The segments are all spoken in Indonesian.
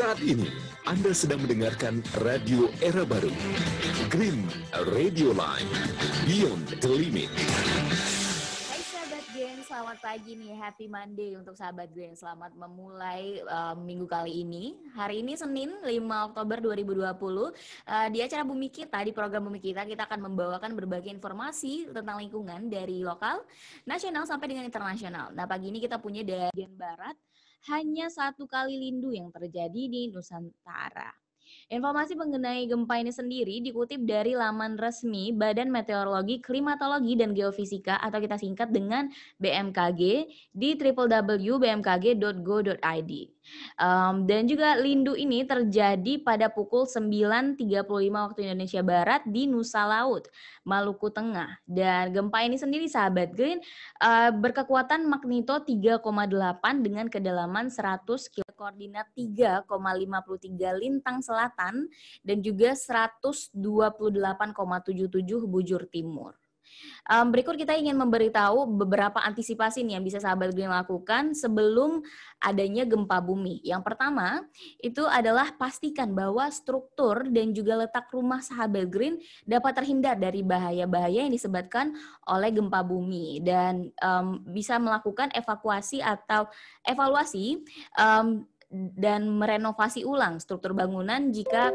Saat ini, Anda sedang mendengarkan Radio Era Baru. Green Radio Line, Beyond the Limit. Hai sahabat Green, selamat pagi nih, Happy Monday untuk sahabat Green. Selamat memulai minggu kali ini. Hari ini Senin 5 Oktober 2020. Di acara Bumi Kita, di program Bumi Kita akan membawakan berbagai informasi tentang lingkungan dari lokal, nasional sampai dengan internasional. Nah, pagi ini kita punya dari bagian barat, hanya satu kali lindu yang terjadi di Nusantara. Informasi mengenai gempa ini sendiri dikutip dari laman resmi Badan Meteorologi, Klimatologi, dan Geofisika atau kita singkat dengan BMKG di www.bmkg.go.id. Dan juga lindu ini terjadi pada pukul 9.35 waktu Indonesia Barat di Nusa Laut, Maluku Tengah. Dan gempa ini sendiri sahabat Green berkekuatan magnitudo 3,8 dengan kedalaman 100 km, koordinat 3,53 lintang selatan dan juga 128,77 bujur timur. Berikut kita ingin memberitahu beberapa antisipasi nih yang bisa sahabat Green lakukan sebelum adanya gempa bumi. Yang pertama itu adalah pastikan bahwa struktur dan juga letak rumah sahabat Green dapat terhindar dari bahaya-bahaya yang disebabkan oleh gempa bumi dan bisa melakukan evakuasi atau evaluasi dan merenovasi ulang struktur bangunan jika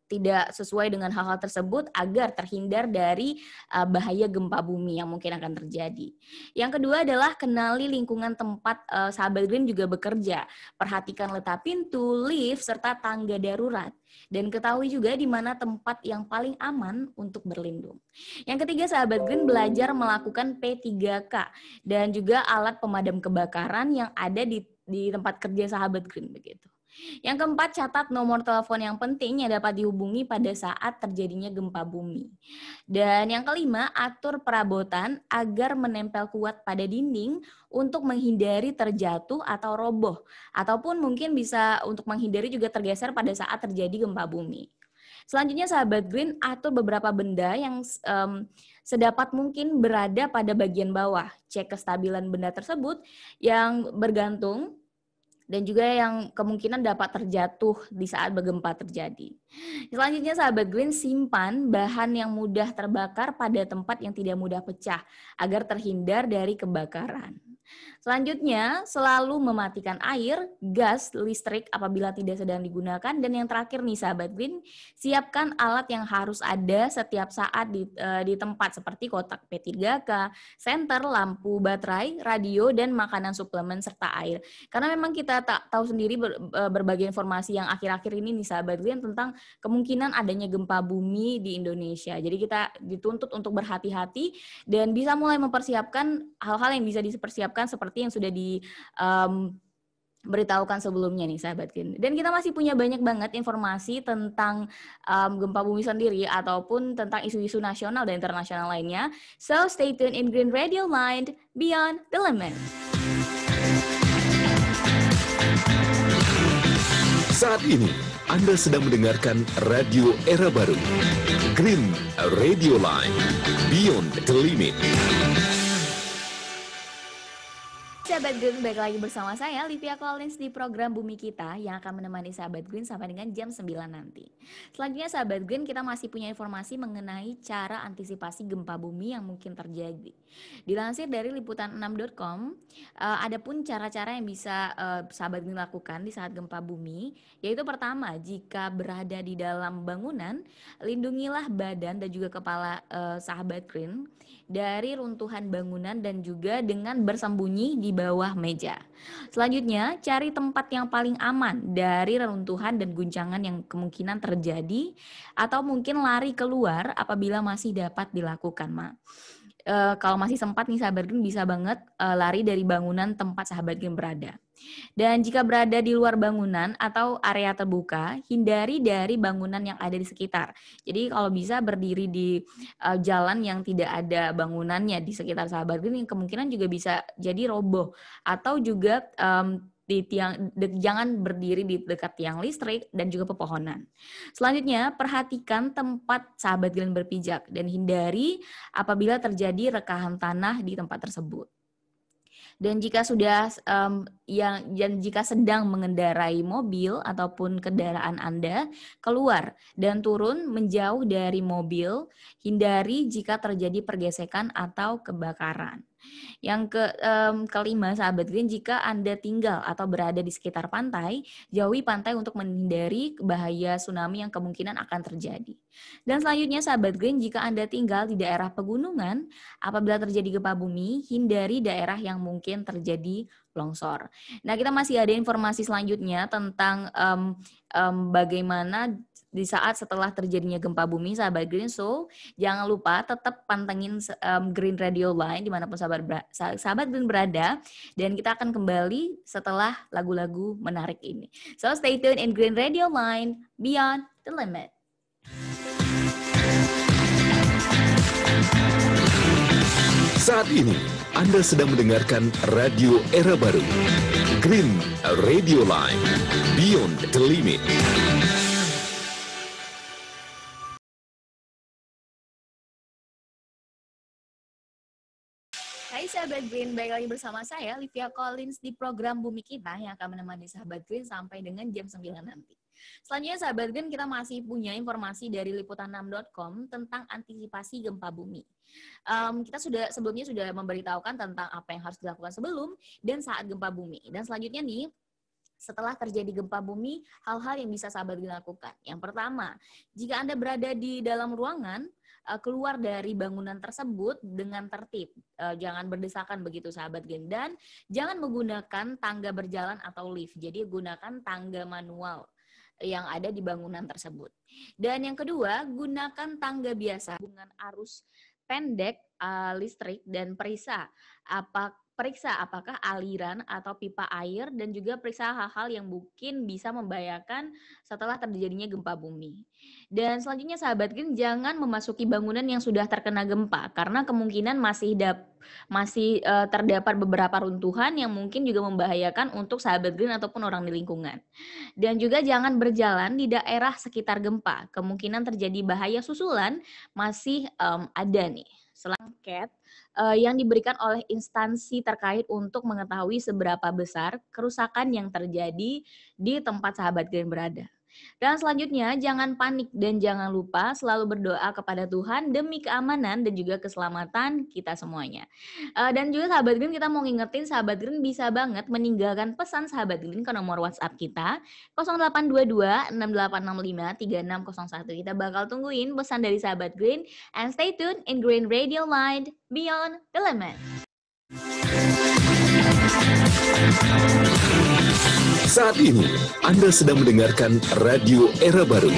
tidak sesuai dengan hal-hal tersebut agar terhindar dari bahaya gempa bumi yang mungkin akan terjadi. Yang kedua adalah kenali lingkungan tempat sahabat Green juga bekerja. Perhatikan letak pintu, lift, serta tangga darurat. Dan ketahui juga di mana tempat yang paling aman untuk berlindung. Yang ketiga, sahabat Green belajar melakukan P3K dan juga alat pemadam kebakaran yang ada di tempat kerja sahabat Green begitu. Yang keempat, catat nomor telepon yang penting yang dapat dihubungi pada saat terjadinya gempa bumi. Dan yang kelima, atur perabotan agar menempel kuat pada dinding untuk menghindari terjatuh atau roboh. Ataupun mungkin bisa untuk menghindari juga tergeser pada saat terjadi gempa bumi. Selanjutnya sahabat Green, atur beberapa benda yang sedapat mungkin berada pada bagian bawah. Cek kestabilan benda tersebut yang bergantung dan juga yang kemungkinan dapat terjatuh di saat gempa terjadi. Selanjutnya sahabat Green, simpan bahan yang mudah terbakar pada tempat yang tidak mudah pecah agar terhindar dari kebakaran. Selanjutnya, selalu mematikan air, gas, listrik apabila tidak sedang digunakan. Dan yang terakhir nih sahabat Green, siapkan alat yang harus ada setiap saat di tempat seperti kotak P3K, senter, lampu baterai, radio, dan makanan suplemen serta air. Karena memang kita tak tahu sendiri berbagai informasi yang akhir-akhir ini nih sahabat Green tentang kemungkinan adanya gempa bumi di Indonesia. Jadi kita dituntut untuk berhati-hati dan bisa mulai mempersiapkan hal-hal yang bisa dipersiapkan seperti yang sudah diberitahukan sebelumnya nih sahabat Green. Dan kita masih punya banyak banget informasi tentang gempa bumi sendiri ataupun tentang isu-isu nasional dan internasional lainnya. So stay tuned in Green Radio Line, Beyond the Limit. Saat ini, Anda sedang mendengarkan Radio Era Baru. Green Radio Line, Beyond the Limit. Sahabat Green, balik lagi bersama saya, Livia Collins di program Bumi Kita yang akan menemani sahabat Green sampai dengan jam 9 nanti. Selanjutnya sahabat Green, kita masih punya informasi mengenai cara antisipasi gempa bumi yang mungkin terjadi. Dilansir dari liputan6.com, ada pun cara-cara yang bisa sahabat Green lakukan di saat gempa bumi, yaitu pertama, jika berada di dalam bangunan, lindungilah badan dan juga kepala sahabat Green dari runtuhan bangunan dan juga dengan bersembunyi di bawah meja. Selanjutnya, cari tempat yang paling aman dari reruntuhan dan guncangan yang kemungkinan terjadi atau mungkin lari keluar apabila masih dapat dilakukan, kalau masih sempat nih sahabat Green bisa banget lari dari bangunan tempat sahabat Green berada. Dan jika berada di luar bangunan atau area terbuka, hindari dari bangunan yang ada di sekitar. Jadi kalau bisa berdiri di jalan yang tidak ada bangunannya di sekitar sahabat Green, yang kemungkinan juga bisa jadi roboh. Atau juga jangan berdiri di dekat tiang listrik dan juga pepohonan. Selanjutnya, perhatikan tempat sahabat Green berpijak dan hindari apabila terjadi rekahan tanah di tempat tersebut. Dan jika sudah jika sedang mengendarai mobil ataupun kendaraan Anda, keluar dan turun menjauh dari mobil, hindari jika terjadi pergesekan atau kebakaran. Kelima, sahabat Green, jika Anda tinggal atau berada di sekitar pantai, jauhi pantai untuk menghindari bahaya tsunami yang kemungkinan akan terjadi. Dan selanjutnya, sahabat Green, jika Anda tinggal di daerah pegunungan, apabila terjadi gempa bumi, hindari daerah yang mungkin terjadi longsor. Nah, kita masih ada informasi selanjutnya tentang bagaimana di saat setelah terjadinya gempa bumi, sahabat Green. So, jangan lupa tetap pantengin Green Radio Line dimanapun sahabat Green berada. Dan kita akan kembali setelah lagu-lagu menarik ini. So, stay tuned in Green Radio Line, Beyond the Limit. Saat ini, Anda sedang mendengarkan Radio Era Baru. Green Radio Line, Beyond the Limit. Hai sahabat Green, balik lagi bersama saya Livia Collins di program Bumi Kita yang akan menemani sahabat Green sampai dengan jam 9 nanti. Selanjutnya sahabat Green, kita masih punya informasi dari liputan6.com tentang antisipasi gempa bumi. Kita sebelumnya sudah memberitahukan tentang apa yang harus dilakukan sebelum dan saat gempa bumi. Dan selanjutnya nih, setelah terjadi gempa bumi, hal-hal yang bisa sahabat Green lakukan. Yang pertama, jika Anda berada di dalam ruangan, keluar dari bangunan tersebut dengan tertib. Jangan berdesakan begitu sahabat Green. Dan jangan menggunakan tangga berjalan atau lift. Jadi gunakan tangga manual yang ada di bangunan tersebut. Dan yang kedua, gunakan tangga biasa dengan arus pendek listrik dan periksa apakah aliran atau pipa air, dan juga periksa hal-hal yang mungkin bisa membahayakan setelah terjadinya gempa bumi. Dan selanjutnya sahabat Green, jangan memasuki bangunan yang sudah terkena gempa karena kemungkinan masih terdapat beberapa runtuhan yang mungkin juga membahayakan untuk sahabat Green ataupun orang di lingkungan. Dan juga jangan berjalan di daerah sekitar gempa. Kemungkinan terjadi bahaya susulan masih ada nih. Angket yang diberikan oleh instansi terkait untuk mengetahui seberapa besar kerusakan yang terjadi di tempat sahabat Green berada. Dan selanjutnya, jangan panik dan jangan lupa selalu berdoa kepada Tuhan demi keamanan dan juga keselamatan kita semuanya. Dan juga sahabat Green, kita mau ngingetin sahabat Green bisa banget meninggalkan pesan sahabat Green ke nomor WhatsApp kita 0822 6865 3601. Kita bakal tungguin pesan dari sahabat Green, and stay tuned in Green Radio Line, Beyond the Limit. Saat ini, Anda sedang mendengarkan Radio Era Baru.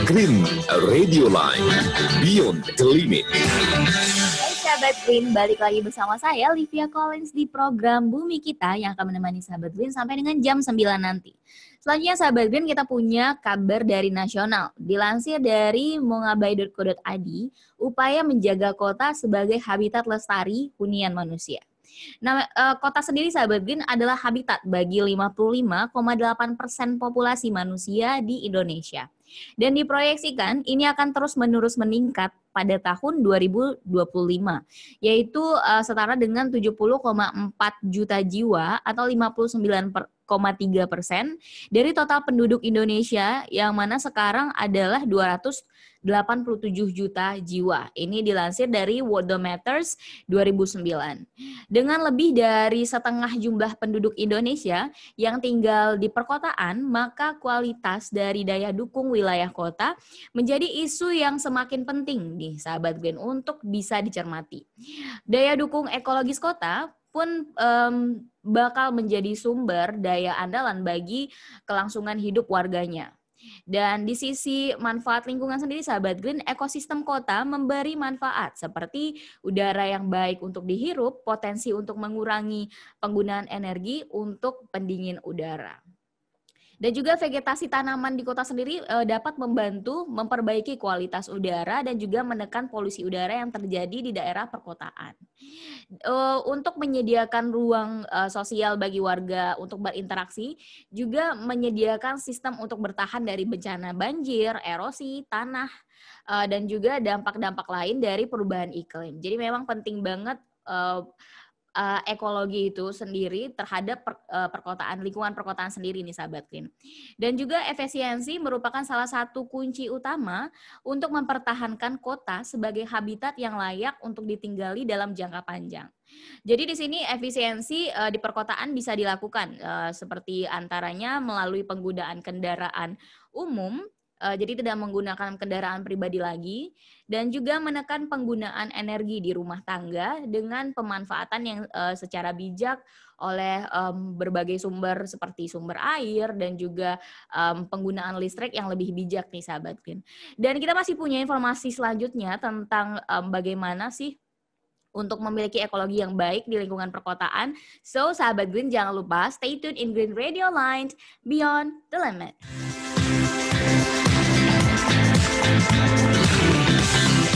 Green Radio Line, Beyond the Limit. Hai sahabat Green, balik lagi bersama saya Livia Collins di program Bumi Kita yang akan menemani sahabat Green sampai dengan jam 9 nanti. Selanjutnya sahabat Green, kita punya kabar dari nasional. Dilansir dari mongabai.co.id, upaya menjaga kota sebagai habitat lestari hunian manusia. Nah, kota sendiri sahabat Green adalah habitat bagi 55,8% populasi manusia di Indonesia. Dan diproyeksikan ini akan terus-menerus meningkat pada tahun 2025, yaitu setara dengan 70,4 juta jiwa atau 59,3% dari total penduduk Indonesia, yang mana sekarang adalah 287 juta jiwa. Ini dilansir dari Worldometers 2009. Dengan lebih dari setengah jumlah penduduk Indonesia yang tinggal di perkotaan, maka kualitas dari daya dukung wilayah kota menjadi isu yang semakin penting nih sahabat Green untuk bisa dicermati. Daya dukung ekologis kota pun bakal menjadi sumber daya andalan bagi kelangsungan hidup warganya. Dan di sisi manfaat lingkungan sendiri sahabat Green, ekosistem kota memberi manfaat seperti udara yang baik untuk dihirup, potensi untuk mengurangi penggunaan energi untuk pendingin udara. Dan juga vegetasi tanaman di kota sendiri dapat membantu memperbaiki kualitas udara dan juga menekan polusi udara yang terjadi di daerah perkotaan. Untuk menyediakan ruang sosial bagi warga untuk berinteraksi, juga menyediakan sistem untuk bertahan dari bencana banjir, erosi, tanah, dan juga dampak-dampak lain dari perubahan iklim. Jadi memang penting banget ekologi itu sendiri terhadap lingkungan perkotaan sendiri nih sahabat Green. Dan juga efisiensi merupakan salah satu kunci utama untuk mempertahankan kota sebagai habitat yang layak untuk ditinggali dalam jangka panjang. Jadi di sini efisiensi di perkotaan bisa dilakukan seperti antaranya melalui penggunaan kendaraan umum, jadi tidak menggunakan kendaraan pribadi lagi, dan juga menekan penggunaan energi di rumah tangga dengan pemanfaatan yang secara bijak oleh berbagai sumber seperti sumber air dan juga penggunaan listrik yang lebih bijak nih sahabat Green. Dan kita masih punya informasi selanjutnya tentang bagaimana sih untuk memiliki ekologi yang baik di lingkungan perkotaan. So sahabat Green jangan lupa stay tune in Green Radio Line Beyond the Limit.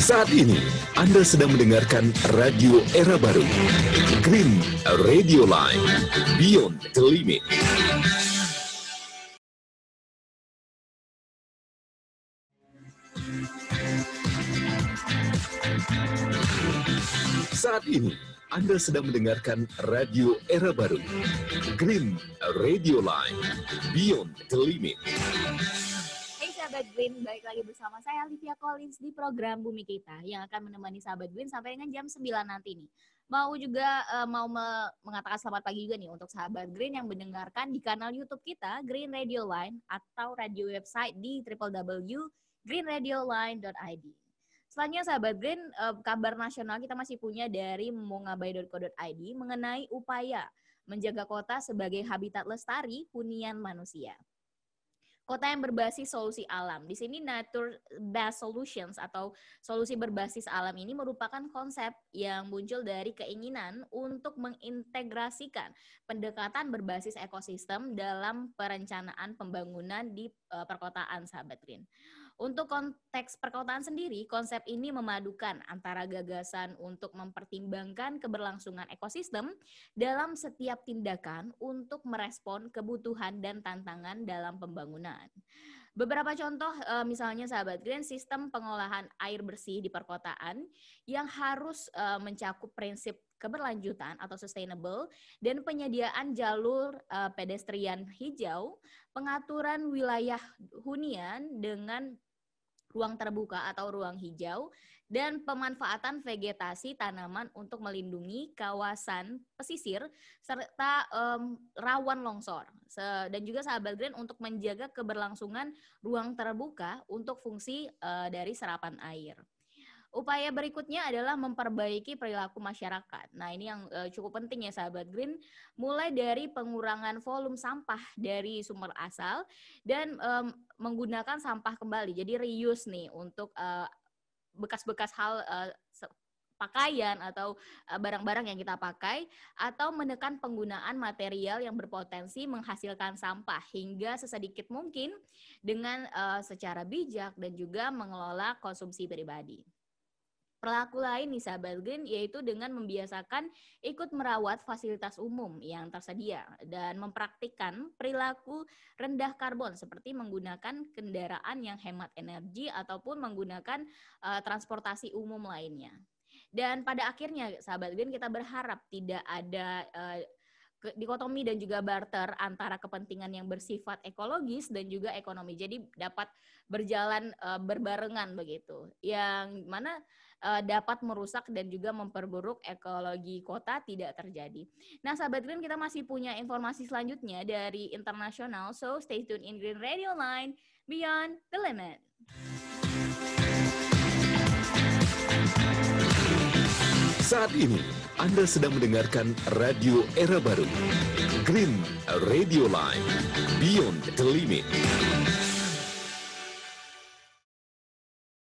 Saat ini, Anda sedang mendengarkan Radio Era Baru, Green Radio Line, Beyond the Limit. Saat ini, Anda sedang mendengarkan Radio Era Baru, Green Radio Line, Beyond the Limit. Sahabat Green, balik lagi bersama saya Olivia Collins di program Bumi Kita yang akan menemani sahabat Green sampai dengan jam 9 nanti nih. Mau mengatakan selamat pagi juga nih untuk sahabat Green yang mendengarkan di kanal YouTube kita Green Radio Line atau radio website di www.greenradioline.id. Selanjutnya sahabat Green, kabar nasional kita masih punya dari mongabai.co.id mengenai upaya menjaga kota sebagai habitat lestari hunian manusia. Kota yang berbasis solusi alam. Di sini nature-based solutions atau solusi berbasis alam ini merupakan konsep yang muncul dari keinginan untuk mengintegrasikan pendekatan berbasis ekosistem dalam perencanaan pembangunan di perkotaan sahabat Green. Untuk konteks perkotaan sendiri, konsep ini memadukan antara gagasan untuk mempertimbangkan keberlangsungan ekosistem dalam setiap tindakan untuk merespon kebutuhan dan tantangan dalam pembangunan. Beberapa contoh misalnya sahabat Green, sistem pengolahan air bersih di perkotaan yang harus mencakup prinsip keberlanjutan atau sustainable dan penyediaan jalur pedestrian hijau, pengaturan wilayah hunian dengan ruang terbuka atau ruang hijau, dan pemanfaatan vegetasi tanaman untuk melindungi kawasan pesisir serta rawan longsor. Dan juga sahabat Green untuk menjaga keberlangsungan ruang terbuka untuk fungsi dari serapan air. Upaya berikutnya adalah memperbaiki perilaku masyarakat. Nah, ini yang cukup penting ya sahabat Green, mulai dari pengurangan volume sampah dari sumber asal dan menggunakan sampah kembali. Jadi reuse nih untuk bekas-bekas hal pakaian atau barang-barang yang kita pakai, atau menekan penggunaan material yang berpotensi menghasilkan sampah hingga sesedikit mungkin dengan secara bijak dan juga mengelola konsumsi pribadi. Perilaku lain nih sahabat Green yaitu dengan membiasakan ikut merawat fasilitas umum yang tersedia dan mempraktikkan perilaku rendah karbon seperti menggunakan kendaraan yang hemat energi ataupun menggunakan transportasi umum lainnya. Dan pada akhirnya sahabat Green kita berharap tidak ada dikotomi dan juga barter antara kepentingan yang bersifat ekologis dan juga ekonomi. Jadi dapat berjalan berbarengan begitu. Yang mana dapat merusak dan juga memperburuk ekologi kota tidak terjadi. Nah, sahabat Green, kita masih punya informasi selanjutnya dari internasional. So, stay tune in Green Radio Line Beyond the Limit. Saat ini, Anda sedang mendengarkan Radio Era Baru, Green Radio Line, Beyond the Limit.